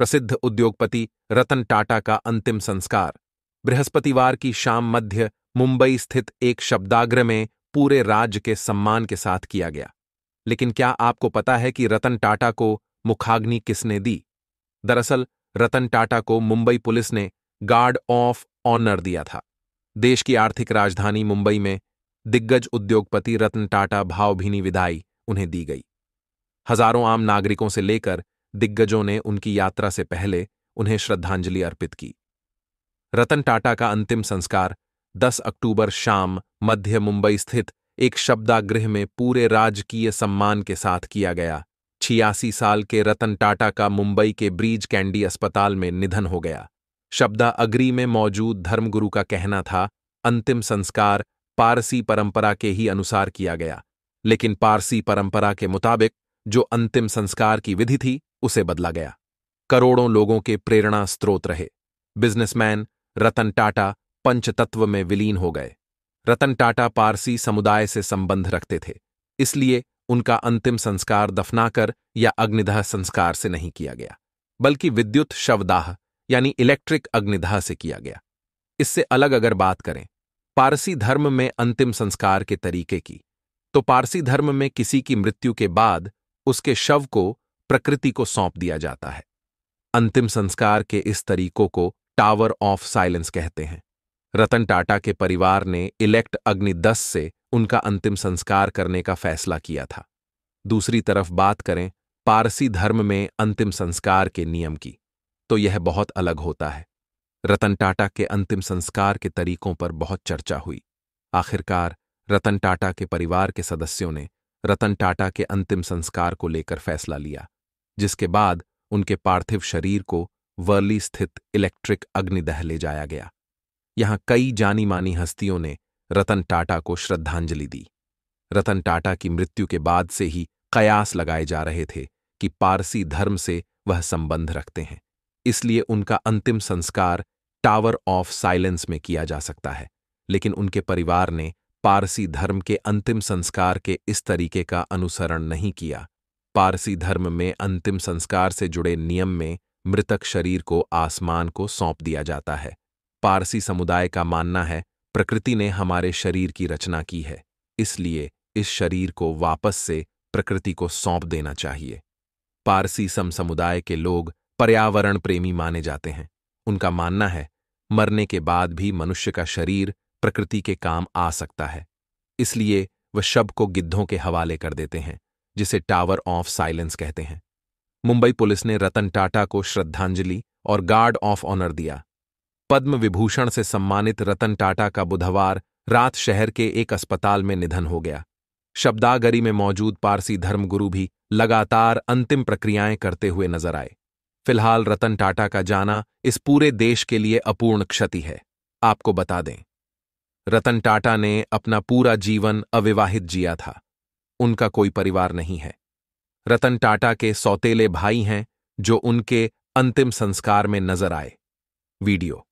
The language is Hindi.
प्रसिद्ध उद्योगपति रतन टाटा का अंतिम संस्कार बृहस्पतिवार की शाम मध्य मुंबई स्थित एक शब्दाग्र में पूरे राज्य के सम्मान के साथ किया गया। लेकिन क्या आपको पता है कि रतन टाटा को मुखाग्नि किसने दी? दरअसल रतन टाटा को मुंबई पुलिस ने गार्ड ऑफ ऑनर दिया था। देश की आर्थिक राजधानी मुंबई में दिग्गज उद्योगपति रतन टाटा भावभीनी विदाई उन्हें दी गई। हजारों आम नागरिकों से लेकर दिग्गजों ने उनकी यात्रा से पहले उन्हें श्रद्धांजलि अर्पित की। रतन टाटा का अंतिम संस्कार 10 अक्टूबर शाम मध्य मुंबई स्थित एक शब्दागृह में पूरे राजकीय सम्मान के साथ किया गया। 86 साल के रतन टाटा का मुंबई के ब्रीच कैंडी अस्पताल में निधन हो गया। शब्दागृह में मौजूद धर्मगुरु का कहना था, अंतिम संस्कार पारसी परंपरा के ही अनुसार किया गया, लेकिन पारसी परंपरा के मुताबिक जो अंतिम संस्कार की विधि थी उसे बदला गया। करोड़ों लोगों के प्रेरणा स्रोत रहे। बिजनेसमैन रतन टाटा पंचतत्व में विलीन हो गए। रतन टाटा पारसी समुदाय से संबंध रखते थे, इसलिए उनका अंतिम संस्कार दफनाकर या अग्निदाह संस्कार से नहीं किया गया, बल्कि विद्युत शवदाह यानी इलेक्ट्रिक अग्निदाह से किया गया। इससे अलग अगर बात करें पारसी धर्म में अंतिम संस्कार के तरीके की, तो पारसी धर्म में किसी की मृत्यु के बाद उसके शव को प्रकृति को सौंप दिया जाता है। अंतिम संस्कार के इस तरीकों को टावर ऑफ साइलेंस कहते हैं। रतन टाटा के परिवार ने इलेक्ट अग्नि-10 से उनका अंतिम संस्कार करने का फैसला किया था। दूसरी तरफ बात करें पारसी धर्म में अंतिम संस्कार के नियम की, तो यह बहुत अलग होता है। रतन टाटा के अंतिम संस्कार के तरीकों पर बहुत चर्चा हुई। आखिरकार रतन टाटा के परिवार के सदस्यों ने रतन टाटा के अंतिम संस्कार को लेकर फैसला लिया, जिसके बाद उनके पार्थिव शरीर को वर्ली स्थित इलेक्ट्रिक अग्निदह ले जाया गया। यहां कई जानी मानी हस्तियों ने रतन टाटा को श्रद्धांजलि दी। रतन टाटा की मृत्यु के बाद से ही कयास लगाए जा रहे थे कि पारसी धर्म से वह संबंध रखते हैं, इसलिए उनका अंतिम संस्कार टावर ऑफ साइलेंस में किया जा सकता है। लेकिन उनके परिवार ने पारसी धर्म के अंतिम संस्कार के इस तरीके का अनुसरण नहीं किया। पारसी धर्म में अंतिम संस्कार से जुड़े नियम में मृतक शरीर को आसमान को सौंप दिया जाता है। पारसी समुदाय का मानना है प्रकृति ने हमारे शरीर की रचना की है, इसलिए इस शरीर को वापस से प्रकृति को सौंप देना चाहिए। पारसी समुदाय के लोग पर्यावरण प्रेमी माने जाते हैं। उनका मानना है मरने के बाद भी मनुष्य का शरीर प्रकृति के काम आ सकता है, इसलिए वह शव को गिद्धों के हवाले कर देते हैं, जिसे टावर ऑफ साइलेंस कहते हैं। मुंबई पुलिस ने रतन टाटा को श्रद्धांजलि और गार्ड ऑफ ऑनर दिया। पद्म विभूषण से सम्मानित रतन टाटा का बुधवार रात शहर के एक अस्पताल में निधन हो गया। शब्दागरी में मौजूद पारसी धर्मगुरु भी लगातार अंतिम प्रक्रियाएं करते हुए नजर आए। फिलहाल रतन टाटा का जाना इस पूरे देश के लिए अपूर्ण क्षति है। आपको बता दें, रतन टाटा ने अपना पूरा जीवन अविवाहित जिया था। उनका कोई परिवार नहीं है। रतन टाटा के सौतेले भाई हैं जो उनके अंतिम संस्कार में नजर आए। वीडियो